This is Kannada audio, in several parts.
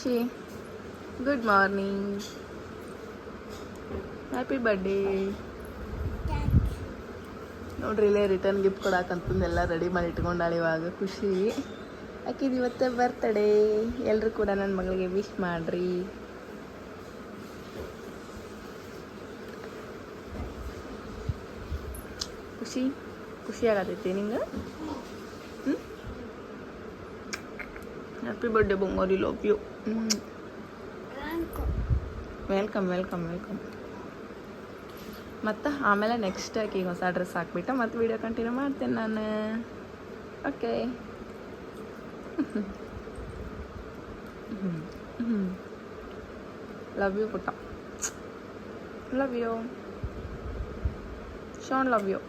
ಖುಷಿ, ಗುಡ್ ಮಾರ್ನಿಂಗ್, ಹ್ಯಾಪಿ ಬರ್ಡೇ. ನೋಡ್ರಿ ಇಲ್ಲೇ ರಿಟರ್ನ್ ಗಿಫ್ಟ್ ಕೊಡಾಕಂತಂದೆಲ್ಲ ರೆಡಿ ಮಾಡಿ ಇಟ್ಕೊಂಡಾಳೆ ಇವಾಗ ಖುಷಿ. ಆಕಿದು ಇವತ್ತೇ ಬರ್ತಡೇ. ಎಲ್ಲರೂ ಕೂಡ ನನ್ನ ಮಗಳಿಗೆ ವಿಶ್ ಮಾಡ್ರಿ. ಖುಷಿ ಖುಷಿ ಆಗತೈತಿ ನಿಂಗೆ? ಹ್ಯಾಪಿ ಬರ್ಡೇ ಬೊಂಗೋರಿ, love you. Welcome welcome welcome. ಮತ್ತು ಆಮೇಲೆ ನೆಕ್ಸ್ಟ್ ಆಕೆ ಈಗ ಹೊಸ ಡ್ರೆಸ್ ಹಾಕ್ಬಿಟ್ಟು ಮತ್ತೆ ವೀಡಿಯೋ ಕಂಟಿನ್ಯೂ ಮಾಡ್ತೇನೆ ನಾನು. ಓಕೆ. ಲವ್ ಯು ಪುಟ್ಟ, love you Shaan, love you.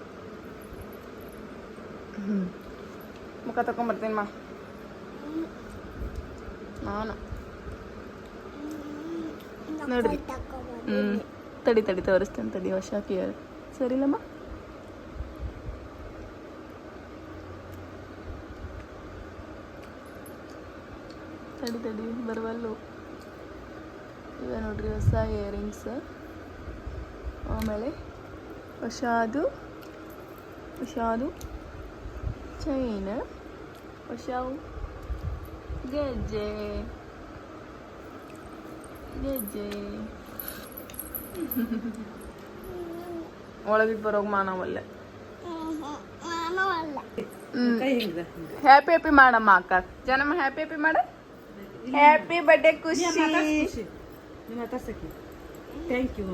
ಮುಖ ತಗೊಂಬರ್ತೀನಿ ಮಾ ನಾನು. ನೋಡ್ರಿ ತಡಿ ತಡಿ ತೋರಿಸ್ತೇನೆ ತಡಿ. ಹೊಸ ಕ್ಲಿಯರ್ ಸರಿಲ್ಲಮ್ಮ. ತಡಿ ತಡಿ ಬರವಲ್ಲು. ಇವ ನೋಡ್ರಿ ಹೊಸ ಇಯರಿಂಗ್ಸ್, ಆಮೇಲೆ ಹೊಸದು ಚೈನ್, ಹೊಸವು ಗೆಜ್ಜೆ ಒಳಗಿಟ್ಟು ಬರೋಗಿ ಮಾನವಲ್ಲ. ಹ್ಯಾಪಿ ಹ್ಯಾಪಿ ಮಾಡಮ್ಮ ಅಕ್ಕ ಜನಮ್ಮ. ಹ್ಯಾಪಿ ಹ್ಯಾಪಿ ಮಾಡ. ಹ್ಯಾಪಿ ಬರ್ಡೇ ಖುಷಿ. Thank you.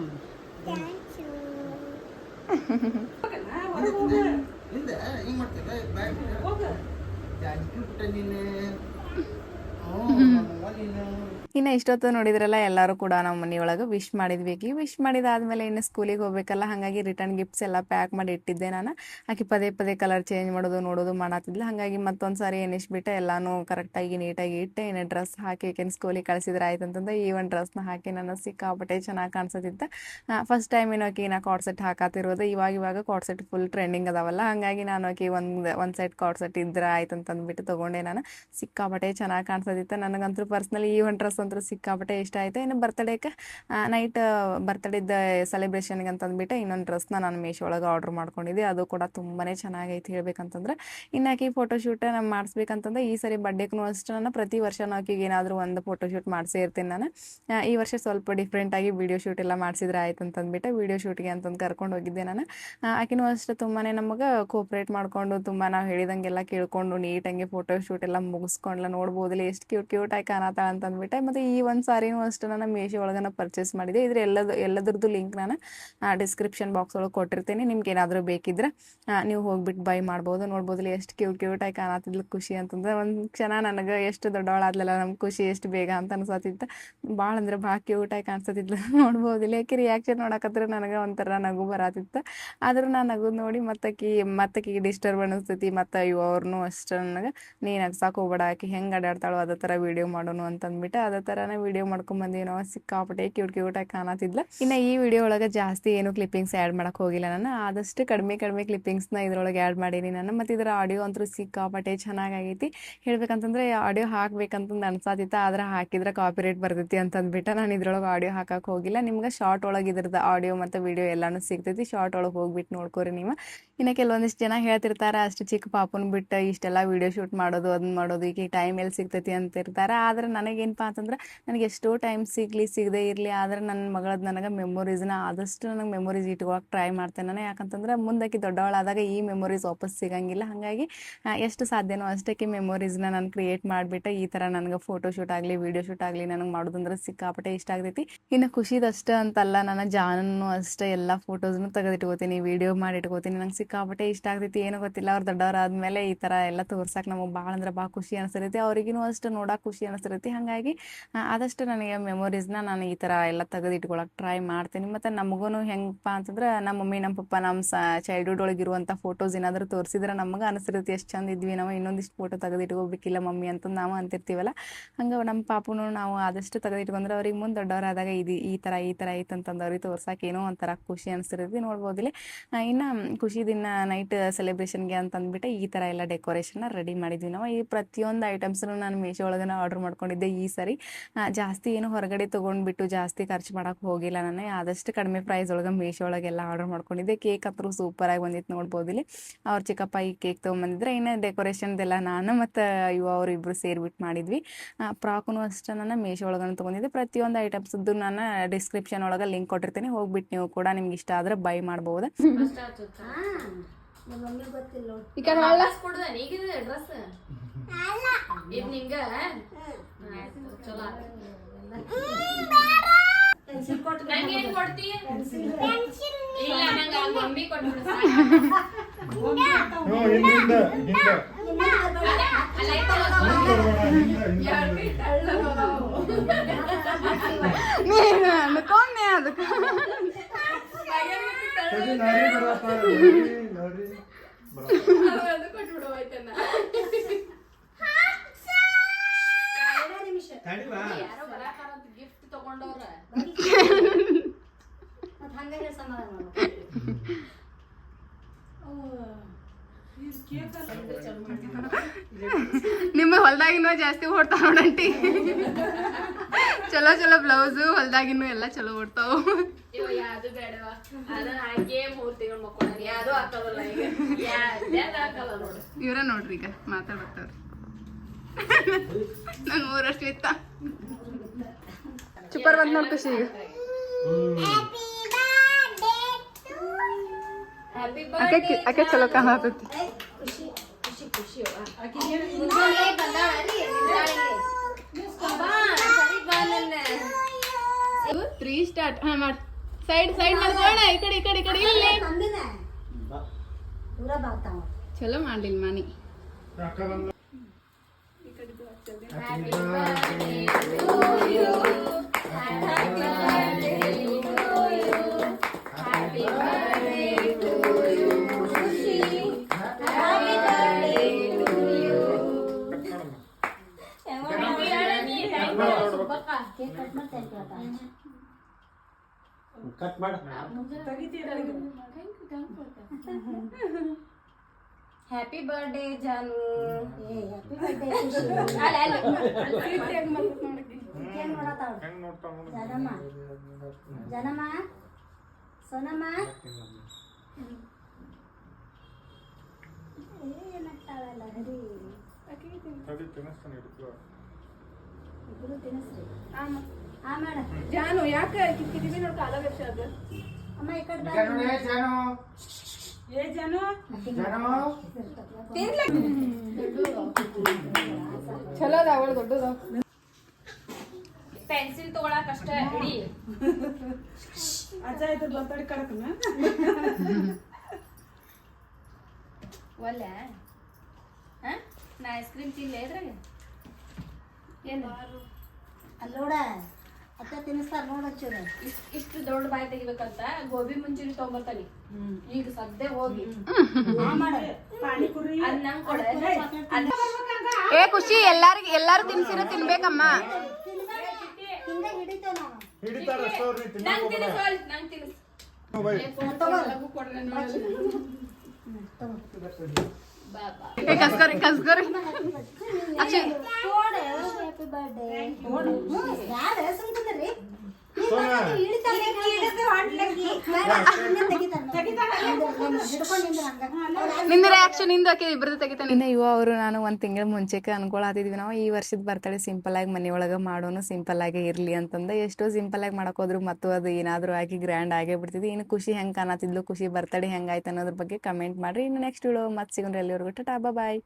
ಇನ್ನು ಇಷ್ಟೊತ್ತು ನೋಡಿದ್ರಲ್ಲ ಎಲ್ಲರೂ ಕೂಡ ನಾವು ಮನೆಯೊಳಗೆ ವಿಶ್ ಮಾಡಿದ್ವಿ. ವಿಶ್ ಮಾಡಿದಾದ್ಮೇಲೆ ಇನ್ನು ಸ್ಕೂಲಿಗೆ ಹೋಗ್ಬೇಕಲ್ಲ, ಹಾಗಾಗಿ ರಿಟರ್ನ್ ಗಿಫ್ಟ್ಸ್ ಎಲ್ಲ ಪ್ಯಾಕ್ ಮಾಡಿ ಇಟ್ಟಿದ್ದೆ ನಾನು. ಆಕೆ ಪದೇ ಪದೇ ಕಲರ್ ಚೇಂಜ್ ಮಾಡೋದು ನೋಡೋದು ಮಾಡತ್ತಿದ್ಲು. ಹಾಗಾಗಿ ಮತ್ತೊಂದು ಸಾರಿ ಎನಿಸ್ಬಿಟ್ಟೆ ಎಲ್ಲಾನು ಕರೆಕ್ಟಾಗಿ ನೀಟಾಗಿ ಇಟ್ಟೆ. ಇನ್ನು ಡ್ರೆಸ್ ಹಾಕಿ ಏಕೆಂದು ಸ್ಕೂಲಿಗೆ ಕಳಿಸಿದ್ರೆ ಆಯ್ತು ಅಂತಂದ್ರೆ ಈ ಒಂದು ಡ್ರೆಸ್ನ ಹಾಕಿ ನಾನು ಸಿಕ್ಕಾಪಟ್ಟೆ ಚೆನ್ನಾಗಿ ಕಾಣಿಸೋದಿತ್ತು. ಫಸ್ಟ್ ಟೈಮ್ ಆಕಿ ನಾ ಕಾರ್ಡ್ ಸೆಟ್ ಹಾಕತ್ತಿರೋದು. ಇವಾಗ ಕಾರ್ಡ್ ಸೆಟ್ ಫುಲ್ ಟ್ರೆಂಡಿಂಗ್ ಅದಾವಲ್ಲ, ಹಾಗಾಗಿ ನಾನು ಆಕಿ ಒಂದು ಸೈಡ್ ಕಾರ್ಡ್ ಸೆಟ್ ಇದ್ರೆ ಆಯ್ತು ಅಂತಂದ್ಬಿಟ್ಟು ತೊಗೊಂಡೆ ನಾನು. ಸಿಕ್ಕಾಪಟ್ಟೆ ಚೆನ್ನಾಗಿ ಕಾಣಿಸೋದಿತ್ತು. ನನಗಂತೂ ಪರ್ಸ್ನಲಿ ಈ ಒಂದು ಡ್ರೆಸ್ ಅಂತೂ ಸಿಕ್ಕಾಪಟ್ಟೆ ಇಷ್ಟ ಆಯಿತು. ಇನ್ನು ಬರ್ತಡೇಗೆ ನೈಟ್ ಬರ್ತಡೇದ ಸೆಲೆಬ್ರೇಷನ್ಗೆ ಅಂತಂದ್ಬಿಟ್ಟು ಇನ್ನೊಂದು ಡ್ರೆಸ್ನ ನಾನು ಮೀಶೋ ಒಳಗೆ ಆರ್ಡ್ರ್ ಮಾಡ್ಕೊಂಡಿದ್ದೆ. ಅದು ಕೂಡ ತುಂಬಾ ಚೆನ್ನಾಗೈತೆ ಹೇಳ್ಬೇಕಂತಂದ್ರೆ. ಇನ್ನು ಆಕಿ ಫೋಟೋಶೂಟ್ ನಾನು ಮಾಡಿಸ್ಬೇಕಂತಂದ್ರೆ ಈ ಸರಿ ಬರ್ಡೇಗೂ ಅಷ್ಟು ನಾನು ಪ್ರತಿ ವರ್ಷ ಆಕಿಗೆ ಏನಾದರೂ ಒಂದು ಫೋಟೋಶೂಟ್ ಮಾಡಿಸೇ ಇರ್ತೀನಿ ನಾನು. ಈ ವರ್ಷ ಸ್ವಲ್ಪ ಡಿಫ್ರೆಂಟಾಗಿ ವೀಡಿಯೋ ಶೂಟ್ ಎಲ್ಲ ಮಾಡಿಸಿದ್ರೆ ಆಯ್ತು ಅಂತಂದ್ಬಿಟ್ಟು ವೀಡಿಯೋ ಶೂಟ್ಗೆ ಅಂತಂದು ಕರ್ಕೊಂಡು ಹೋಗಿದ್ದೆ ನಾನು. ಆಕಿನೂ ಅಷ್ಟು ತುಂಬಾ ನಮಗೆ ಕೋಪ್ರೇಟ್ ಮಾಡಿಕೊಂಡು ತುಂಬ ನಾವು ಹೇಳಿದಂಗೆಲ್ಲ ಕೇಳ್ಕೊಂಡು ನೀಟಾಗಿ ಫೋಟೋ ಶೂಟ್ ಎಲ್ಲ ಮುಗಿಸ್ಕೊಂಡ್ಲ. ನೋಡ್ಬೋದಿಲ್ಲ ಎಷ್ಟು ಕ್ಯೂಟಾಗಿ ಕಾಣತ್ತಾಳ ಅಂತಂದ್ಬಿಟ್ಟೆ. ಮತ್ತು ಈ ಒಂದು ಸಾರಿನೂ ಅಷ್ಟು ನಾನು ಮೀಶೋ ಒಳಗೆ ಪರ್ಚೇಸ್ ಮಾಡಿದೆ. ಇದ್ರ ಎಲ್ಲದ್ರದ್ದು ಲಿಂಕ್ ನಾನು ಡಿಸ್ಕ್ರಿಪ್ಷನ್ ಬಾಕ್ಸ್ ಒಳಗೆ ಕೊಟ್ಟಿರ್ತೀನಿ. ನಿಮ್ಗೆ ಏನಾದರೂ ಬೇಕಿದ್ರೆ ನೀವು ಹೋಗ್ಬಿಟ್ಟು ಬೈ ಮಾಡ್ಬೋದು. ನೋಡ್ಬೋದಿಲ್ಲ ಎಷ್ಟು ಕ್ಯೂಟಾಗಿ ಕಾಣತ್ತಿದ್ಲು ಖುಷಿ ಅಂತಂದ್ರೆ. ಒಂದು ಕ್ಷಣ ನನಗೆ ಎಷ್ಟು ದೊಡ್ಡವಳಾದ್ಲಲ್ಲ ನಮ್ಮ ಖುಷಿ ಎಷ್ಟು ಬೇಗ ಅಂತ ಅನ್ಸತ್ತಿತ್ತು. ಭಾಳ ಅಂದ್ರೆ ಭಾಳ ಕ್ಯೂಟಾಗಿ ಕಾಣಿಸ್ತಿದ್ಲು. ನೋಡ್ಬೋದಿಲ್ಲ ಯಾಕೆ ರಿಯಾಕ್ಷನ್ ನೋಡಕತ್ರ ನನಗೆ ಒಂಥರ ನಗು ಬರತ್ತಿತ್ತು. ಆದರೂ ನಾನು ನಗು ನೋಡಿ ಮತ್ತಕಿ ಡಿಸ್ಟರ್ಬ್ ಅನಿಸ್ತೈತಿ. ಮತ್ತು ಅವ್ರನ್ನೂ ಅಷ್ಟು ನನಗೆ ನೀನು ನಗ್ಸಾಕೆ ಹೋಗ್ಬೇಡ, ಆಕಿ ಹೆಂಗೆ ಅಡ್ಯಾಡ್ತಾಳೋ ಅದೇ ಥರ ವೀಡಿಯೋ ಮಾಡೋನು ಅಂತಂದ್ಬಿಟ್ಟು ಅದೇ ಥರನೇ ವೀಡಿಯೋ ಮಾಡ್ಕೊಂಬಂದೀವಿ ನಾವು. ಸಿಕ್ಕಾಪಟ್ಟೆ ಕ್ಯೂಟಾಗಿ ಕಾಣತ್ತಿದ್ಲು. ಇನ್ನು ಈ ವಿಡಿಯೋ ಒಳಗೆ ಜಾಸ್ತಿ ಏನು ಕ್ಲಿಪ್ಪಿಂಗ್ಸ್ ಆ್ಯಡ್ ಮಾಡೋಕೆ ಹೋಗಿಲ್ಲ ನಾನು. ಆದಷ್ಟು ಕಡಿಮೆ ಕ್ಲಿಪ್ಪಿಂಗ್ಸ್ನ ಇದ್ರೊಳಗೆ ಆ್ಯಡ್ ಮಾಡೀನಿ ನಾನು. ಮತ್ತು ಇದರ ಆಡಿಯೋ ಅಂತೂ ಸಿಕ್ಕಾಪಟ್ಟೆ ಚೆನ್ನಾಗೈತಿ. ಹೇಳ್ಬೇಕಂತಂದ್ರೆ ಆಡಿಯೋ ಹಾಕ್ಬೇಕಂತಂದು ಅನ್ಸಾತಿತ್ತು, ಆದರೆ ಹಾಕಿದ್ರೆ ಕಾಪಿರೈಟ್ ಬರ್ತೈತಿ ಅಂತಂದ್ಬಿಟ್ಟು ನಾನು ಇದ್ರೊಳಗೆ ಆಡಿಯೋ ಹಾಕಕ್ಕೆ ಹೋಗಿಲ್ಲ. ನಿಮ್ಗೆ ಶಾರ್ಟ್ ಒಳಗೆ ಇದ್ರದ್ದು ಆಡಿಯೋ ಮತ್ತು ವಿಡಿಯೋ ಎಲ್ಲನೂ ಸಿಗ್ತೈತಿ. ಶಾರ್ಟ್ ಒಳಗೆ ಹೋಗ್ಬಿಟ್ಟು ನೋಡ್ಕೊರಿ ನೀವು. ಇನ್ನು ಕೆಲವೊಂದಿಷ್ಟು ಜನ ಹೇಳ್ತಿರ್ತಾರೆ ಅಷ್ಟು ಚಿಕ್ಕ ಪಾಪನ ಬಿಟ್ಟು ಇಷ್ಟೆಲ್ಲ ವೀಡಿಯೋ ಶೂಟ್ ಮಾಡೋದು ಅದನ್ನ ಮಾಡೋದು ಈಗ ಟೈಮ್ ಎಲ್ಲಿ ಸಿಗ್ತೈತಿ ಅಂತಿರ್ತಾರೆ. ಆದರೆ ನನಗೇನಪ್ಪ ಅಂತಂದ್ರೆ ನನಗೆ ಎಷ್ಟೋ ಟೈಮ್ ಸಿಗದೇ ಇರಲಿ, ಆದರೆ ನನ್ನ ಮಗಳದ್ದು ನನಗೆ ಮೆಮೊರೀಸ್ನ ಆದಷ್ಟು ನನಗೆ ಮೆಮೊರೀಸ್ ಇಟ್ಕೊಳಕ್ಕೆ ಟ್ರೈ ಮಾಡ್ತೇನೆ ನಾನು. ಯಾಕಂತಂದ್ರೆ ಮುಂದಕ್ಕೆ ದೊಡ್ಡವಳಾದಾಗ ಈ ಮೆಮೊರೀಸ್ ವಾಪಸ್ ಸಿಗಂಗಿಲ್ಲ. ಹಾಗಾಗಿ ಎಷ್ಟು ಸಾಧ್ಯನೋ ಅಷ್ಟಕ್ಕೆ ಮೆಮೊರೀಸ್ನ ನಾನು ಕ್ರಿಯೇಟ್ ಮಾಡಿಬಿಟ್ಟು ಈ ಥರ ನನಗೆ ಫೋಟೋ ಶೂಟ್ ಆಗಲಿ ವೀಡಿಯೋ ಶೂಟ್ ಆಗಲಿ ನನಗೆ ಮಾಡೋದಂದ್ರೆ ಸಿಕ್ಕಾಪಟ್ಟೆ ಇಷ್ಟ ಆಗ್ತೈತಿ. ಇನ್ನು ಖುಷಿದಷ್ಟು ಅಂತಲ್ಲ, ನನ್ನ ಜಾನನ್ನು ಅಷ್ಟೇ ಎಲ್ಲ ಫೋಟೋಸ್ನು ತೆಗೆದಿಟ್ಕೋತೀನಿ, ವೀಡಿಯೋ ಮಾಡಿ ಇಟ್ಕೋತೀನಿ. ನಂಗೆ ಸಿಕ್ಕಾಪಟ್ಟೆ ಇಷ್ಟ ಆಗ್ತೈತಿ. ಏನೋ ಗೊತ್ತಿಲ್ಲ, ಅವ್ರು ದೊಡ್ಡವರಾದ್ಮೇಲೆ ಈ ಥರ ಎಲ್ಲ ತೋರ್ಸಕ್ಕೆ ನಮಗೆ ಭಾಳ ಅಂದ್ರೆ ಭಾಳ ಖುಷಿ ಅನಿಸ್ತೈತಿ. ಅವ್ರಿಗೂ ಅಷ್ಟು ನೋಡೋಕೆ ಖುಷಿ ಅನಿಸ್ತೈತಿ. ಹಾಗಾಗಿ ಆದಷ್ಟು ನನಗೆ ಮೆಮೊರೀಸ್ನ ನಾನು ಈ ಥರ ಎಲ್ಲ ತೆಗೆದಿಟ್ಕೊಳಕ್ಕೆ ಟ್ರೈ ಮಾಡ್ತೀನಿ. ಮತ್ತು ನಮಗೂ ಹೆಂಗಪ್ಪ ಅಂತಂದ್ರೆ ನಮ್ಮ ಮಮ್ಮಿ ನಮ್ಮ ಪಪ್ಪ ನಮ್ಮ ಚೈಲ್ಡ್ಹುಡ್ ಒಳಗಿರುವಂಥ ಫೋಟೋಸ್ ಏನಾದರೂ ತೋರಿಸಿದ್ರೆ ನಮಗೆ ಅನಿಸಿರುತ್ತೆ ಎಷ್ಟು ಚಂದ ಇದ್ವಿ ನಾವು, ಇನ್ನೊಂದಿಷ್ಟು ಫೋಟೋ ತೆಗೆದಿಟ್ಕೋಬೇಕಿಲ್ಲ ಮಮ್ಮಿ ಅಂತಂದು ನಾವು ಅಂತಿರ್ತೀವಲ್ಲ. ಹಂಗೆ ನಮ್ಮ ಪಾಪುನು ನಾವು ಆದಷ್ಟು ತೆಗೆದಿಟ್ಕೊಂಡ್ರೆ ಅವ್ರಿಗೆ ಮುಂದೆ ದೊಡ್ಡವರಾದಾಗ ಈ ಥರ ಐತೆ ಅಂತಂದು ಅವ್ರಿಗೆ ತೋರ್ಸಕ್ಕೆ ಏನೋ ಒಂಥರ ಖುಷಿ ಅನಿಸಿರ್ತೈತಿ. ನೋಡ್ಬೋದಿಲ್ಲ. ಇನ್ನು ಖುಷಿ ದಿನ ನೈಟ್ ಸೆಲೆಬ್ರೇಷನ್ಗೆ ಅಂತಂದ್ಬಿಟ್ಟು ಈ ಥರ ಎಲ್ಲ ಡೆಕೋರೇಷನ್ನ ರೆಡಿ ಮಾಡಿದ್ವಿ ನಾವು. ಈ ಪ್ರತಿಯೊಂದು ಐಟಮ್ಸ್ನು ನಾನು ಮೀಶೋ ಒಳಗೆ ಆರ್ಡ್ರ್ ಮಾಡ್ಕೊಂಡಿದ್ದೆ ಈ ಸರಿ. ಜಾಸ್ತಿ ಏನು ಹೊರಗಡೆ ತೊಗೊಂಡ್ಬಿಟ್ಟು ಜಾಸ್ತಿ ಖರ್ಚು ಮಾಡೋಕೆ ಹೋಗಿಲ್ಲ ನಾನು. ಆದಷ್ಟು ಕಡಿಮೆ ಪ್ರೈಸ್ ಒಳಗೆ ಮೀಶೋ ಒಳಗೆಲ್ಲ ಆರ್ಡರ್ ಮಾಡ್ಕೊಂಡಿದ್ದೆ. ಕೇಕ್ ಅಂತೂ ಸೂಪರಾಗಿ ಬಂದಿತ್ತು ನೋಡ್ಬೋದು ಇಲ್ಲಿ. ಅವ್ರ ಚಿಕ್ಕಪ್ಪ ಈ ಕೇಕ್ ತೊಗೊಂಬಂದಿದ್ರೆ. ಇನ್ನು ಡೆಕೋರೇಷನ್ದೆಲ್ಲ ನಾನು ಮತ್ತು ಅವರಿಬ್ಬರು ಸೇರಿಬಿಟ್ಟು ಮಾಡಿದ್ವಿ. ಫ್ರಾಕೂ ಅಷ್ಟೇ ನಾನು ಮೀಶೋ ಒಳಗೆ ತೊಗೊಂಡಿದ್ದೆ. ಪ್ರತಿಯೊಂದು ಐಟಮ್ಸದ್ದು ನಾನು ಡಿಸ್ಕ್ರಿಪ್ಷನ್ ಒಳಗೆ ಲಿಂಕ್ ಕೊಟ್ಟಿರ್ತೀನಿ, ಹೋಗ್ಬಿಟ್ಟು ನೀವು ಕೂಡ ನಿಮ್ಗೆ ಇಷ್ಟ ಆದರೆ ಬೈ ಮಾಡ್ಬೋದು. ಈಗ ಗಿಫ್ಟ್ ತಗೊಂಡವ್ರ ನಿಮ್ಮ ಹೊಲ್ದಾಗಿನೂ ಜಾಸ್ತಿ ಓಡ್ತಾವ ನೋಡಂಟಿ. ಚಲೋ ಚಲೋ ಬ್ಲೌಸು ಹೊಲ್ದಾಗಿನೂ ಎಲ್ಲ ಚಲೋ ಓಡ್ತಾವ. ಯಾವ್ದು ಬೇಡವ ಅದನ್ನ ಹಾಕಿ 3 ತಿಂಗಳು ಮಕ್ಕೊಂಡ ಯಾವ್ದು ಹಾಕಲ್ಲ. ಇವ್ರ ನೋಡ್ರಿ ಈಗ ಮಾತಾಡ್ತಾವ್ರಿ. ನಾನು 3 ವರ್ಷ ಇತ್ತ ಸೂಪರ್ ಬಂದ್ ನೋಡ್ ಖುಷಿ. ಈಗ ಅಕ್ಕೆ ಚಲೋ ಕಾಣತೈತಿ. 3 ಸ್ಟಾರ್ಟ್. ಹಾ ಮಾಡಿ ಸೈಡ್ ಮಾಡ್ಕೋಣ. ಈ ಕಡೆ ಇಲ್ಲಿ ಚಲೋ ಮಾಡ್ಲಿಲ್ಲ ಮನಿ. ಕಟ್ ಮಾಡ. ಹ್ಯಾಪಿ ಬರ್ಡೇ ಜಾನು. ಜನಮ್ಮ ಸೋನಮ್ಮ ಏನಾಗ್ತಾವಲ್ಲ ಹರಿ ಜಾನು ಯಾಕೆ ಕಿತ್ತಿದೀವಿ ನೋಡಿ ಕಾಲ ವರ್ಷ ಅದು ಅಮ್ಮ ಈ ಕಡೆ ಚಲೋ ಅದ ಅವಳು ದೊಡ್ಡದ. ಪೆನ್ಸಿಲ್ ತಗೊಳಕ್ ಅಷ್ಟ ಹಿಡಿ. ಒಲ್ಲ ನಾ ಐಸ್ ಕ್ರೀಮ್ ತಿನ್ಲ ಇದ್ರಾಗ ಏನು ಅಲ್ಲೋಡ ಅಕ್ಕ ತಿನ್ನಿಸ್ತಾರ ನೋಡ ಇಷ್ಟು ದೊಡ್ಡ ಬಾಯಿ ತೆಗಿಬೇಕಂತ ಗೋಬಿ ಮಂಚೂರಿ ತಗೊಂಬರ್ತಾನೆ. ಈಗ ಸದ್ಯ ಹೋಗಿ ಅದ್ ನಂಗ್ ಕೊಡ. ಏ ಖುಷಿ ಎಲ್ಲಾರು ತಿನ್ಸಿರ ತಿನ್ಬೇಕಮ್ಮ. ನಂಗ್ ತಿನ್ನಿಸ್ ಕಸ್ಕೋರಿ ಅಕ್ಷಯ್ ಹ್ಯಾಪಿ ಬರ್ಡೇ. ನಿಂದ ರಿಯಾಕ್ಷನ್ ಇಂದ ಇಬ್ಬರದ್ದು ತೆಗಿತಾನೆ. ಇನ್ನು ಇವ ಅವರು ನಾನು ಒಂದು ತಿಂಗಳ ಮುಂಚೆಗೆ ಅನ್ಕೊಳತಿದ್ವಿ ನಾವು ಈ ವರ್ಷದ ಬರ್ತಡೇ ಸಿಂಪಲ್ ಆಗಿ ಮನೆಯೊಳಗೆ ಮಾಡೋನು ಸಿಂಪಲ್ ಆಗಿ ಇರಲಿ ಅಂತಂದು. ಎಷ್ಟೋ ಸಿಂಪಲ್ ಆಗಿ ಮಾಡೋಕೋದ್ರು ಮತ್ತು ಅದು ಏನಾದರೂ ಆಗಿ ಗ್ರ್ಯಾಂಡ್ ಆಗೇ ಬಿಡ್ತಿದ್ವಿ. ಇನ್ನು ಖುಷಿ ಹೆಂಗೆ ಕಾಣತಿದ್ಲು, ಖುಷಿ ಬರ್ತಡೇ ಹೆಂಗಾಯ್ತು ಅನ್ನೋದ್ರ ಬಗ್ಗೆ ಕಮೆಂಟ್ ಮಾಡಿರಿ. ಇನ್ನು ನೆಕ್ಸ್ಟ್ ವಿಡಿಯೋ ಮತ್ತೆ ಸಿಗೋಣ. ಎಲ್ಲಿವರೆಗೂ ಟಾಟಾ ಬಾಯ್.